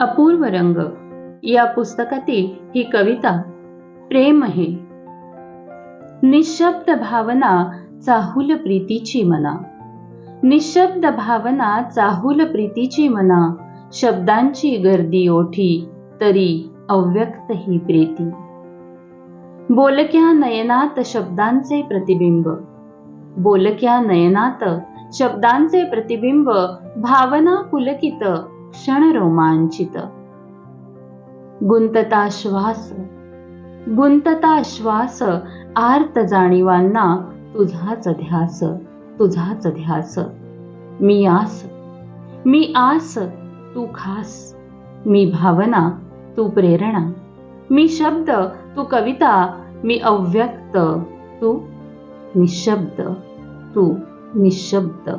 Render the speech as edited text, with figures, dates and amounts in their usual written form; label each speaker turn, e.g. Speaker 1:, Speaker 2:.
Speaker 1: अपूर्व रंग या पुस्तकातील ही कविता प्रेम आहे. निशब्द भावना चाहूल प्रीतीची मना, निशब्द भावना चाहूल प्रीतीची मना, शब्दांची गर्दी ओठी तरी अव्यक्त ही प्रीती. बोलक्या नयनात शब्दांचे प्रतिबिंब, बोलक्या नयनात शब्दांचे प्रतिबिंब, भावना पुलकित क्षण रोमांचित. गुंतता श्वास, गुंतता श्वास, आर्त जाणीवांना तुझाच ध्यास, तुझाच ध्यास. मी आस, मी आस तू खास, मी भावना तू प्रेरणा, मी शब्द तू कविता, मी अव्यक्त तू निशब्द, तू निशब्द.